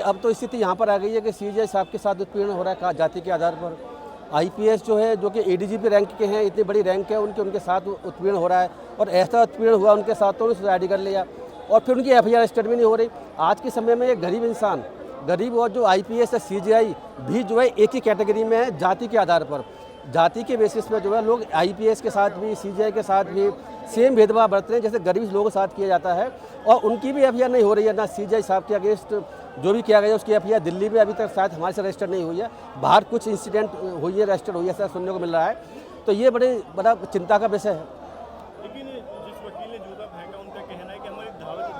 अब तो स्थिति यहाँ पर आ गई है कि सीजेआई साहब के साथ उत्पीड़न हो रहा है जाति के आधार पर। आईपीएस जो है, जो कि एडीजीपी रैंक के हैं, इतनी बड़ी रैंक है, उनके साथ उत्पीड़न हो रहा है। और ऐसा उत्पीड़न हुआ उनके साथ तो उन्होंने सुसाइड कर लिया और फिर उनकी एफआईआर रजिस्टर्ड भी नहीं हो रही। आज के समय में ये गरीब इंसान, गरीब और जो आईपीएस है, सीजेआई भी जो है एक ही कैटेगरी में है जाति के आधार पर। जाति के बेसिस पर जो है लोग आईपीएस के साथ भी, सीजेआई के साथ भी सेम भेदभाव बरत रहे हैं जैसे गरीब लोगों के साथ किया जाता है। और उनकी भी एफआईआर नहीं हो रही है, ना सीजेआई साहब के अगेंस्ट जो भी किया गया उसकी एफआईआर दिल्ली में अभी तक शायद हमारे से रजिस्टर्ड नहीं हुई है। बाहर कुछ इंसिडेंट हुई है, रजिस्टर्ड हुई है, ऐसा सुनने को मिल रहा है। तो ये बड़ा चिंता का विषय है। लेकिन जिस वकील ने जूता फेंका, उनका कहना है कि हमारी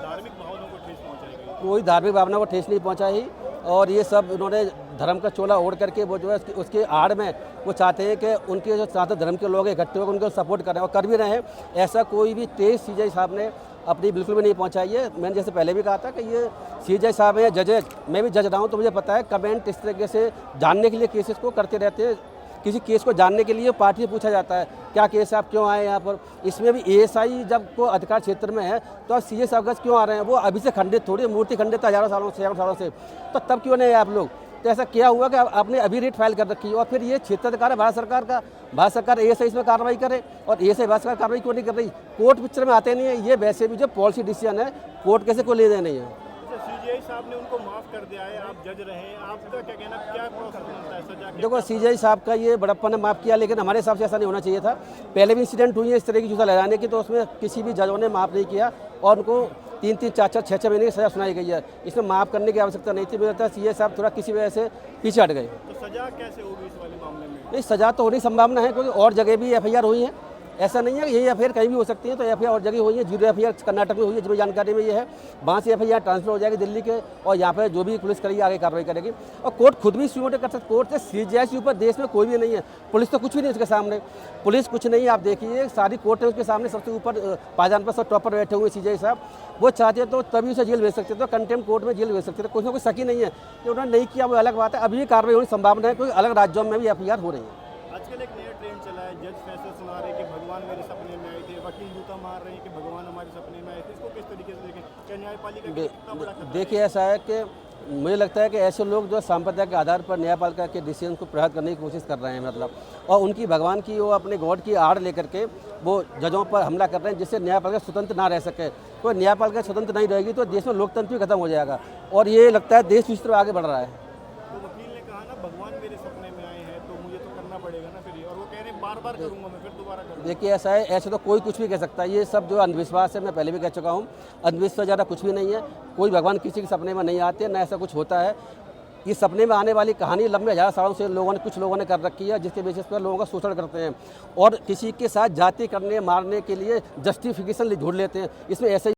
धार्मिक भावनाओं को ठेस पहुंचाई गई। कोई धार्मिक भावना को ठेस नहीं पहुंचाई और ये सब उन्होंने धर्म का चोला ओढ़ करके वो जो है उसके आड़ में वो चाहते हैं कि उनके जो साथ धर्म के लोग इकट्ठे होकर उनको सपोर्ट कर रहे हैं और कर भी रहे हैं। ऐसा कोई भी ठेस सीजेआई साहब ने अपनी बिल्कुल भी नहीं पहुंचाई है। मैंने जैसे पहले भी कहा था कि ये सीजेआई साहब हैं, जज, मैं भी जज रहा हूँ तो मुझे पता है कमेंट इस तरीके से जानने के लिए केसेस को करते रहते हैं। किसी केस को जानने के लिए पार्टी से पूछा जाता है क्या केस है, आप क्यों आए यहाँ पर। इसमें भी एएसआई जब को अधिकार क्षेत्र में है तो आप सीए साहब क्यों आ रहे हैं? वो अभी से खंडित थोड़ी, मूर्ति खंडित हज़ारों सालों से, सैकड़ों सालों से, तो तब क्यों नहीं है आप लोग? तो ऐसा क्या हुआ कि आपने अभी रेट फाइल कर रखी है और फिर ये क्षेत्र अधिकार है भारत सरकार का। भारत सरकार एएसआई इसमें कार्रवाई करे और एएसआई भारत सरकार कार्रवाई क्यों नहीं कर रही? कोर्ट पिक्चर में आते नहीं है। ये वैसे भी जो पॉलिसी डिसीजन है कोर्ट कैसे को ले दे नहीं है। सीजेआई साहब ने उनको माफ कर दिया है, आप जज रहे हैं, आपका क्या कहना, क्या प्रोसेस बनता है सजा के? देखो, सीजेआई साहब का ये बड़प्पन ने माफ़ किया, लेकिन हमारे हिसाब से ऐसा नहीं होना चाहिए था। पहले भी इंसिडेंट हुई है इस तरह की जूता लगाने की, तो उसमें किसी भी जजों ने माफ़ नहीं किया और उनको 3-3, 4-4, 6-6 महीने की सज़ा सुनाई गई है। इसमें माफ़ करने की आवश्यकता नहीं थी। मुझे लगता है सीजेआई साहब थोड़ा किसी वजह से पीछे हट गए। तो सजा कैसे होगी इस वाले मामले में? नहीं, सजा तो होने की संभावना है क्योंकि और जगह भी एफआईआर हुई है। ऐसा नहीं है, यही एफआईआर कहीं भी हो सकती है। तो एफआईआर और जगह हुई है। 0 एफआईआर कर्नाटक में हुई है, जो जानकारी में ये है। वहाँ से एफआईआर ट्रांसफर हो जाएगी दिल्ली के और यहाँ पर जो भी पुलिस करेगी आगे कार्रवाई करेगी। और कोर्ट खुद भी स्वीट कर सकती। कोर्ट से सीजेआई से ऊपर देश में कोई भी नहीं है। पुलिस तो कुछ भी नहीं उसके सामने, पुलिस कुछ नहीं। आप देखिए सारी कोर्ट है उसके सामने, सबसे ऊपर पायदान पर सब टॉपर बैठे हुए सीजेआई साहब। वो चाहते तो तभी उसे जेल भेज सकते थे, तो कंटेम्प्ट कोर्ट में जेल भेज सकते थे। कुछ ना कुछ शक ही नहीं है कि उन्होंने नहीं किया, वो अलग बात है। अभी भी कार्रवाई होने की संभावना है क्योंकि अलग राज्यों में भी एफआईआर हो रही है। आजकल एक नया ट्रेंड चला है, जज फैसला सुना रहे हैं कि भगवान मेरे सपने में आए थे, वकील जूता मार रहे हैं कि भगवान हमारे सपने में आए थे। इसको किस तरीके से देखें? क्या न्यायपालिका कितना बड़ा खतरा है? देखिए, ऐसा है कि मुझे लगता है कि ऐसे लोग जो सांप्रदायिक के आधार पर न्यायपालिका के डिसीजन को प्रभावित करने की कोशिश कर रहे हैं, मतलब, और उनकी भगवान की, वो अपने गॉड की आड़ लेकर के वो जजों पर हमला कर रहे हैं, जिससे न्यायपालिका स्वतंत्र ना रह सके। तो न्यायपालिका स्वतंत्र नहीं रहेगी तो देश में लोकतंत्र भी खत्म हो जाएगा और ये लगता है देश इस तरह आगे बढ़ रहा है। तो वकील ने कहा ना, भगवान मेरे सपने में आए हैं तो मुझे तो करना पड़ेगा ना फिर, और वो कह रहे हैं बार बार करूंगा मैं, फिर दोबारा करूंगा। देखिए, ऐसा है, ऐसे तो कोई कुछ भी कह सकता है। ये सब जो अंधविश्वास है, मैं पहले भी कह चुका हूँ, अंधविश्वास ज़्यादा कुछ भी नहीं है। कोई भगवान किसी के सपने में नहीं आते, ना ऐसा कुछ होता है। ये सपने में आने वाली कहानी लंबे 1000 सालों से कुछ लोगों ने कर रखी है, जिसके बेसिस पर लोगों का शोषण करते हैं और किसी के साथ जाति करने, मारने के लिए जस्टिफिकेशन ढूंढ लेते हैं। इसमें ऐसे